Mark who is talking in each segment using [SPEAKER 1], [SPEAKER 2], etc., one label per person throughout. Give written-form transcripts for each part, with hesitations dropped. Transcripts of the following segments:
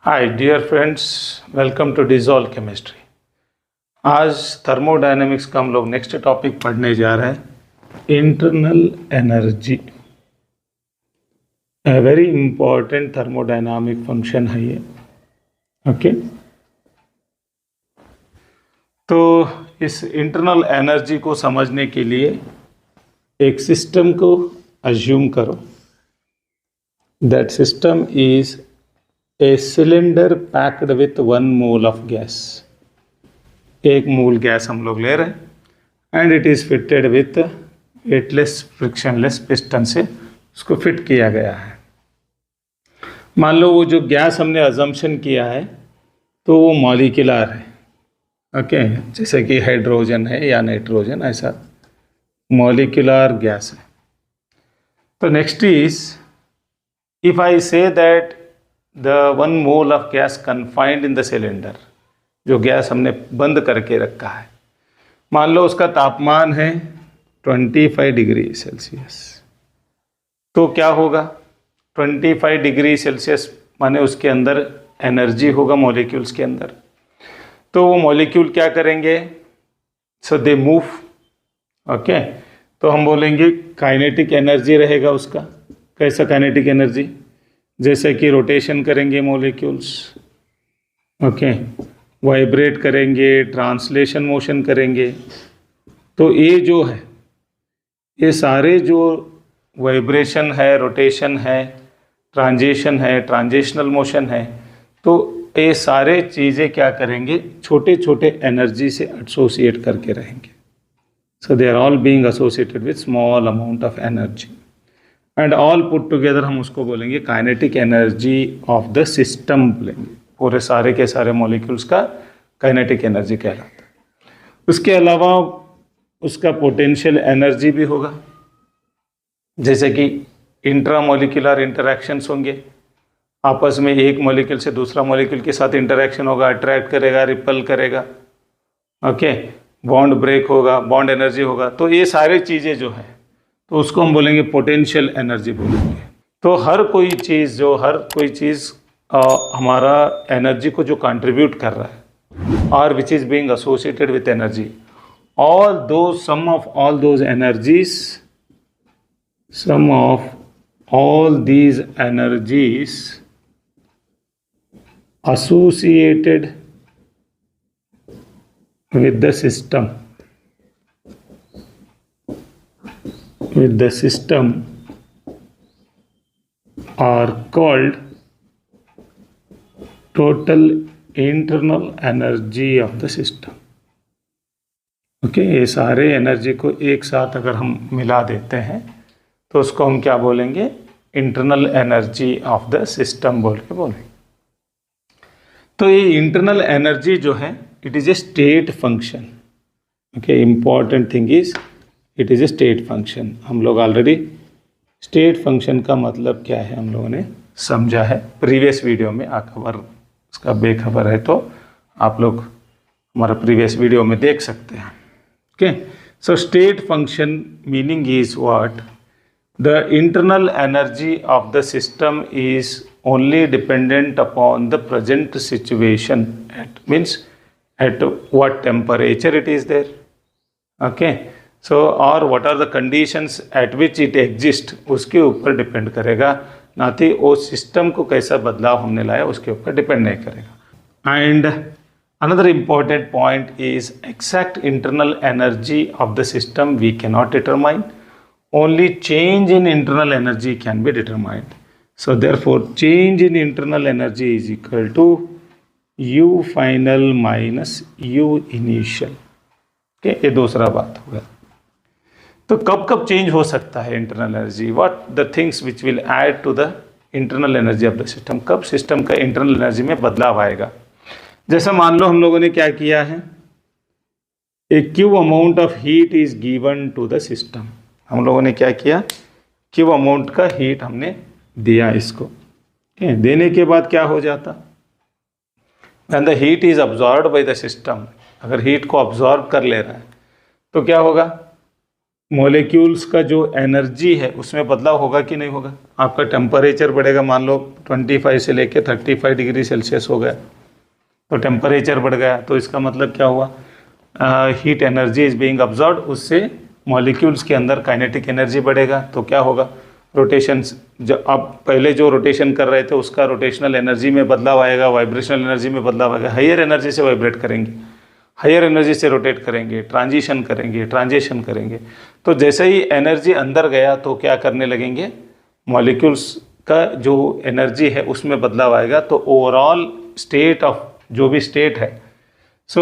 [SPEAKER 1] Hi dear friends, welcome to dissolve chemistry. आज thermodynamics का हम लोग नेक्स्ट टॉपिक पढ़ने जा रहे हैं, internal energy. Very important thermodynamic function है ये। ओके, तो इस इंटरनल एनर्जी को समझने के लिए एक सिस्टम को अज्यूम करो। That system is a cylinder packed with 1 mole of gas। एक मोल गैस हम लोग ले रहे हैं and it is fitted with weightless frictionless piston से उसको फिट किया गया है। मान लो वो जो गैस हमने अजम्पशन किया है तो वो मॉलिक्यूलर है। ओके, जैसे कि हाइड्रोजन है या नाइट्रोजन, ऐसा मॉलिक्यूलर गैस है। तो next is, if I say that the 1 mole of gas confined in the cylinder, जो गैस हमने बंद करके रखा है, मान लो उसका तापमान है 25 डिग्री सेल्सियस, तो क्या होगा? 25 डिग्री सेल्सियस माने उसके अंदर एनर्जी होगा मॉलिक्यूल्स के अंदर। तो वो मॉलिक्यूल क्या करेंगे? सो दे मूव। ओके, तो हम बोलेंगे काइनेटिक एनर्जी रहेगा उसका। कैसा काइनेटिक एनर्जी? जैसे कि रोटेशन करेंगे मॉलिक्यूल्स, ओके, वाइब्रेट करेंगे, ट्रांसलेशन मोशन करेंगे। तो ये जो है, ये सारे जो वाइब्रेशन है, रोटेशन है, ट्रांजिशन है, ट्रांजिशनल मोशन है, तो ये सारे चीज़ें क्या करेंगे? छोटे छोटे एनर्जी से एसोसिएट करके रहेंगे। So they are all being associated with small amount of energy and all put together हम उसको बोलेंगे kinetic energy of the system बोलेंगे। पूरे सारे के सारे मॉलिक्यूल्स का काइनेटिक एनर्जी कहलाता है। उसके अलावा उसका पोटेंशियल एनर्जी भी होगा, जैसे कि इंट्रामोलिकुलर इंटरैक्शंस होंगे, आपस में एक मॉलिक्यूल से दूसरा मॉलिक्यूल के साथ इंटरैक्शन होगा, अट्रैक्ट करेगा, रिपल करेगा। ओके, बॉन्ड ब्रेक होगा, बॉन्ड एनर्जी होगा। तो ये सारी चीज़ें जो है तो उसको हम बोलेंगे पोटेंशियल एनर्जी बोलेंगे। तो हर कोई चीज़ हमारा एनर्जी को जो कंट्रीब्यूट कर रहा है और which is being associated with energy, some of all those energies associated with the system are called total internal energy of the system। Okay, ये सारे एनर्जी को एक साथ अगर हम मिला देते हैं तो उसको हम क्या बोलेंगे? Internal energy of the system बोल के बोलेंगे। तो ये इंटरनल एनर्जी जो है, it is a state function. Okay, important thing is it is a state function. हम लोग ऑलरेडी स्टेट फंक्शन का मतलब क्या है हम लोगों ने समझा है प्रीवियस वीडियो में। अगर उसका बेखबर है तो आप लोग हमारा प्रीवियस वीडियो में देख सकते हैं। Okay, so state function meaning is what? The internal energy of the system is only dependent upon the present situation, at what temperature it is there, okay, so or what are the conditions at which it exists, उसके ऊपर depend करेगा, ना कि वो system को कैसा बदलाव हमने लाया उसके ऊपर डिपेंड नहीं करेगा। And another important point is exact internal energy of the system we cannot determine, only change in internal energy can be determined। So therefore change in internal energy is equal to U final minus U initial। okay, ये दूसरा बात हो गया। तो कब कब change हो सकता है internal energy? What the things which will add to the internal energy of the system? कब सिस्टम का इंटरनल एनर्जी में बदलाव आएगा? जैसे मान लो हम लोगों ने क्या किया है, a Q amount of heat is given to the system. हम लोगों ने क्या किया? क्यू अमाउंट का हीट हमने दिया इसको। ठीक, देने के बाद क्या हो जाता? When the heat is absorbed bye the system, अगर हीट को अब्जॉर्ब कर ले रहा है तो क्या होगा? मॉलिक्यूल्स का जो एनर्जी है उसमें बदलाव होगा कि नहीं होगा। आपका टेम्परेचर बढ़ेगा, मान लो 25 से लेके 35 डिग्री सेल्सियस हो गया, तो टेम्परेचर बढ़ गया, तो इसका मतलब क्या हुआ, heat energy is being absorb, उससे मॉलिक्यूल्स के अंदर काइनेटिक एनर्जी बढ़ेगा, तो क्या होगा, रोटेशंस, जो अब पहले जो रोटेशन कर रहे थे उसका रोटेशनल एनर्जी में बदलाव आएगा, वाइब्रेशनल एनर्जी में बदलाव आएगा, हायर एनर्जी से वाइब्रेट करेंगे, हायर एनर्जी से रोटेट करेंगे, ट्रांजिशन करेंगे। तो जैसे ही एनर्जी अंदर गया तो क्या करने लगेंगे, मॉलिक्यूल्स का जो एनर्जी है उसमें बदलाव आएगा, तो ओवरऑल स्टेट ऑफ जो भी स्टेट है, सो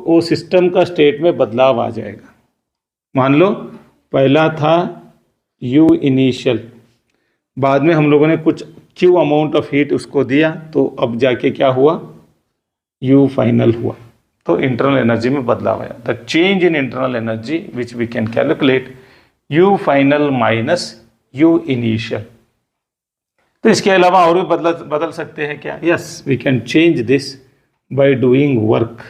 [SPEAKER 1] वो सिस्टम का स्टेट में बदलाव आ जाएगा। मान लो पहला था U इनिशियल, बाद में हम लोगों ने कुछ Q अमाउंट ऑफ हीट उसको दिया, तो अब जाके क्या हुआ, U फाइनल हुआ, तो इंटरनल एनर्जी में बदलाव आया। The change in internal energy which we can calculate U final minus U initial. तो इसके अलावा और भी बदल सकते हैं क्या, yes, we can change this by doing work.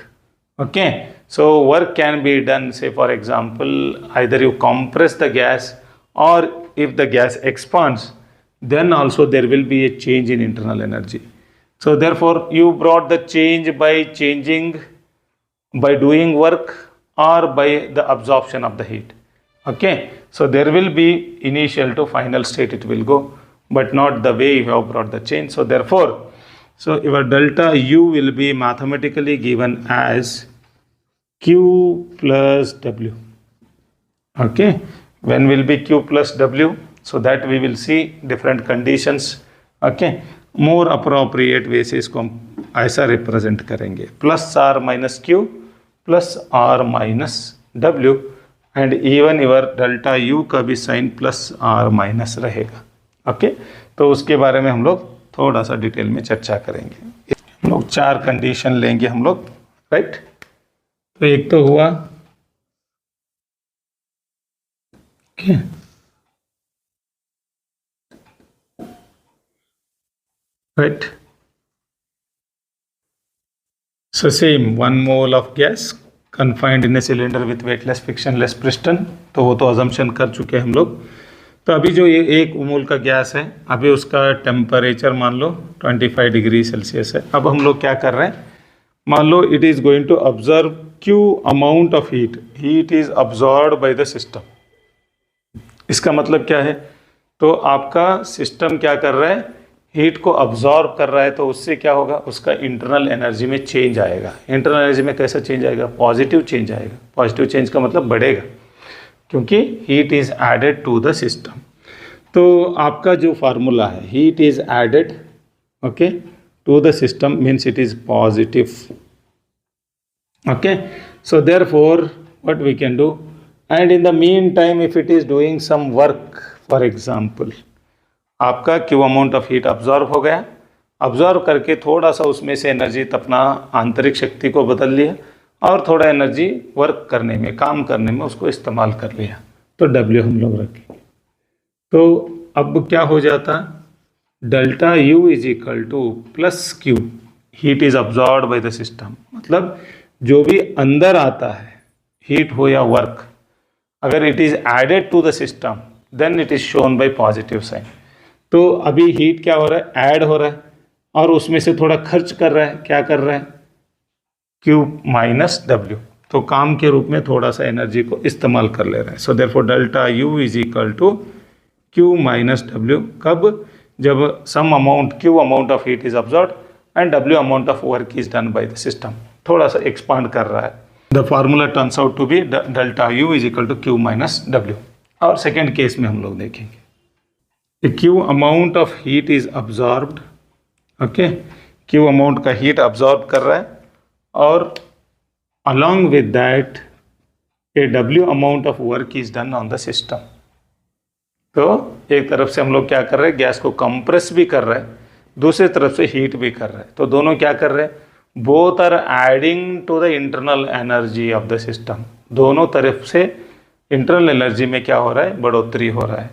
[SPEAKER 1] Okay, so work can be done, say for example, either you compress the gas, or if the gas expands, then also there will be a change in internal energy. So therefore you brought the change by doing work or by the absorption of the heat. Okay, so there will be initial to final state it will go, but not the way you have brought the change. So therefore, so your delta U will be mathematically given as Q plus W. Okay, when will be Q plus W, so that we will see different conditions. Okay, more appropriate way से इसको हम ऐसा represent करेंगे, plus R minus Q plus R minus W, and even इवर delta U का भी sign plus R minus रहेगा। Okay, तो उसके बारे में हम लोग थोड़ा सा डिटेल में चर्चा करेंगे। हम लोग 4 कंडीशन लेंगे हम लोग, राइट। तो एक तो हुआ right, so same 1 mole of gas confined in a cylinder with weightless frictionless piston, तो वो तो अजम्पशन कर चुके हैं हम लोग। तो अभी जो ये 1 मोल का गैस है, अभी उसका टेम्परेचर मान लो 25 डिग्री सेल्सियस है। अब हम लोग क्या कर रहे हैं, मान लो it is going to observe Q amount of heat is absorb by the system. इसका मतलब क्या है, तो आपका सिस्टम क्या कर रहा है, हीट को ऑब्जॉर्ब कर रहा है, तो उससे क्या होगा, उसका इंटरनल एनर्जी में चेंज आएगा। इंटरनल एनर्जी में कैसा चेंज आएगा, पॉजिटिव चेंज आएगा। पॉजिटिव चेंज का मतलब बढ़ेगा, क्योंकि heat is added to the system. तो आपका जो फार्मूला है, heat is added okay to the system means it is positive. Okay, so therefore what we can do, and in the meantime if it is doing some work, for example आपका Q amount of heat absorb हो गया, absorb करके थोड़ा सा उसमें से energy अपना आंतरिक शक्ति को बदल लिया, और थोड़ा एनर्जी वर्क करने में, काम करने में उसको इस्तेमाल कर लिया, तो W हम लोग रखेंगे। तो अब क्या हो जाता, delta U is equal to plus Q, heat is absorb bye the system, मतलब जो भी अंदर आता है हीट हो या वर्क, अगर it is added to the system then it is shown by positive sign. तो अभी हीट क्या हो रहा है, ऐड हो रहा है, और उसमें से थोड़ा खर्च कर रहा है, क्या कर रहा है, Q माइनस W, तो काम के रूप में थोड़ा सा एनर्जी को इस्तेमाल कर ले रहा है। So therefore delta U is equal to Q minus W, कब, जब some amount Q amount of heat is absorb and W amount of work is done by the system, थोड़ा सा एक्सपांड कर रहा है। The formula turns out to be delta U is equal to Q minus W। और second case में हम लोग देखेंगे, Q amount of heat is absorbed, okay, Q amount का हीट अब्जॉर्ब कर रहा है, और along with that a W amount of work is done on the system. तो एक तरफ से हम लोग क्या कर रहे हैं, गैस को कंप्रेस भी कर रहे हैं, दूसरी तरफ से हीट भी कर रहे हैं, तो दोनों क्या कर रहे हैं, both are adding to the internal energy of the system. दोनों तरफ से इंटरनल एनर्जी में क्या हो रहा है, बढ़ोतरी हो रहा है।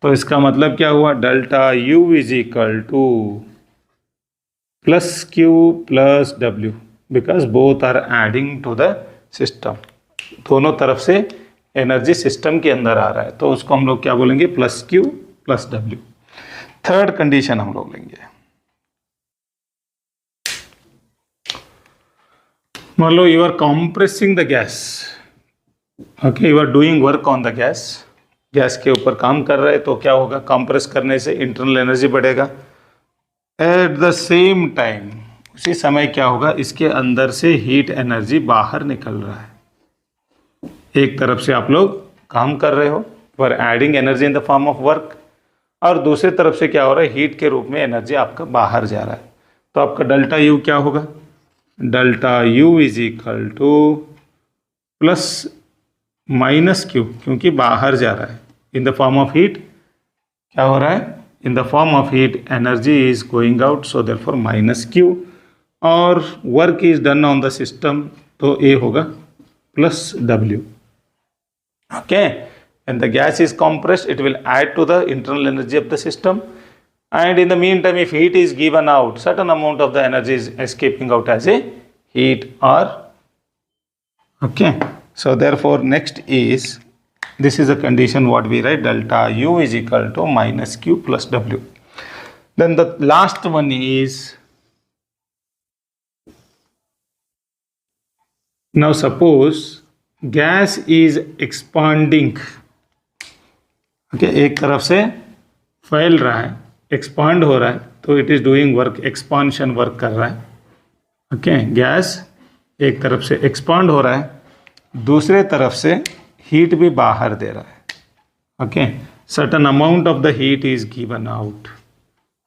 [SPEAKER 1] तो इसका मतलब क्या हुआ, delta U is equal to plus Q plus W, because both are adding to the system. दोनों तरफ से एनर्जी सिस्टम के अंदर आ रहा है, तो उसको हम लोग क्या बोलेंगे, plus Q plus W. Third condition हम लोग लेंगे, मान लो you are compressing the gas, okay, you are doing work on the gas, gas के ऊपर काम कर रहे हैं, तो क्या होगा, कंप्रेस करने से इंटरनल एनर्जी बढ़ेगा। एट द सेम टाइम, उसी समय क्या होगा, इसके अंदर से हीट एनर्जी बाहर निकल रहा है। एक तरफ से आप लोग काम कर रहे हो, you are adding energy in the form of work, और दूसरी तरफ से क्या हो रहा है, हीट के रूप में एनर्जी आपका बाहर जा रहा है। तो आपका डेल्टा यू क्या होगा, delta U is equal to plus minus Q, क्योंकि बाहर जा रहा है, in the form of heat क्या हो रहा है, in the form of heat energy is going out, so therefore minus Q, और work is done on the system, तो ए होगा plus W. Okay, and the gas is compressed, it will add to the internal energy of the system, and in the meantime if heat is given out, certain amount of the energy is escaping out as a heat, or okay, so therefore next is, this is a condition what we write, delta u is equal to minus q plus w. Then the last one is, now suppose gas is expanding, okay, एक तरफ से फैल रहा है, expand हो रहा है, तो it is doing work, expansion work कर रहा है। ओके, गैस एक तरफ से एक्सपांड हो रहा है, दूसरे तरफ से हीट भी बाहर दे रहा है। Okay, certain amount of the heat is given out.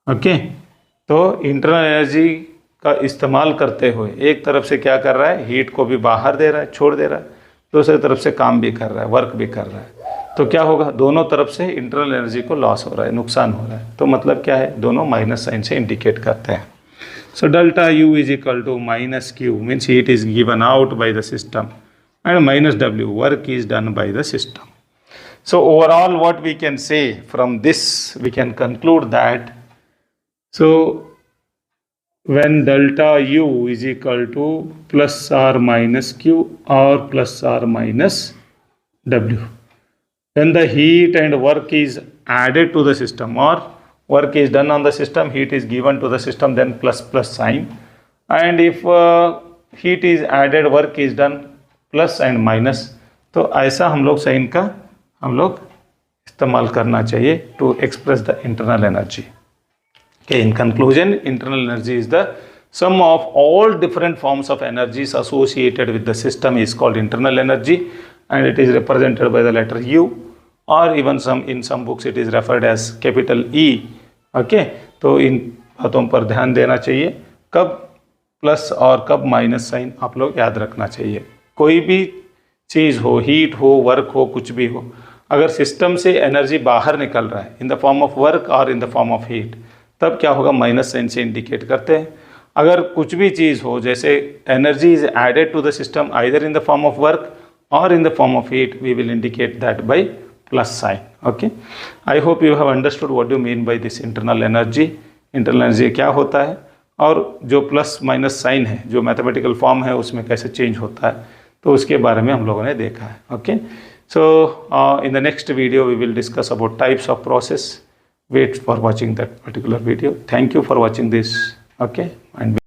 [SPEAKER 1] Okay, तो इंटरनल एनर्जी का इस्तेमाल करते हुए एक तरफ से क्या कर रहा है, हीट को भी बाहर दे रहा है, छोड़ दे रहा है, दूसरी तरफ से काम भी कर रहा है, वर्क भी कर रहा है, तो क्या होगा, दोनों तरफ से इंटरनल एनर्जी को लॉस हो रहा है, नुकसान हो रहा है। तो मतलब क्या है, दोनों माइनस साइन से इंडिकेट करते हैं। So delta U is equal to minus Q, means heat is given out by the system, and minus W, work is done by the system. So overall what we can say from this, we can conclude that, so when delta u is equal to plus or minus q or plus or minus w, when the heat and work is added to the system, or work is done on the system, heat is given to the system, then plus sign, and if heat is added, work is done, plus and minus, तो ऐसा हम लोग sign का हम लोग इस्तेमाल करना चाहिए to express the internal energy. Okay, in conclusion, internal energy is the sum of all different forms of energies associated with the system is called internal energy, and it is represented by the letter U, or even in some books it is referred as capital E. Okay, तो इन बातों पर ध्यान देना चाहिए, कब plus और कब minus sign आप लोग याद रखना चाहिए। कोई भी चीज़ हो, हीट हो, वर्क हो, कुछ भी हो, अगर सिस्टम से एनर्जी बाहर निकल रहा है in the form of work और in the form of heat, तब क्या होगा, माइनस साइन से इंडिकेट करते हैं। अगर कुछ भी चीज़ हो, जैसे energy is added to the system either in the form of work और in the form of heat, we will indicate that by plus sign. Okay, I hope you have understood what you mean by this internal energy. Internal energy क्या होता है, और जो plus minus sign है, जो mathematical form है, उसमें कैसे चेंज होता है, तो उसके बारे में हम लोगों ने देखा है। Okay, so in the next video we will discuss about types of process. Wait for watching that particular video. Thank you for watching this. Okay, and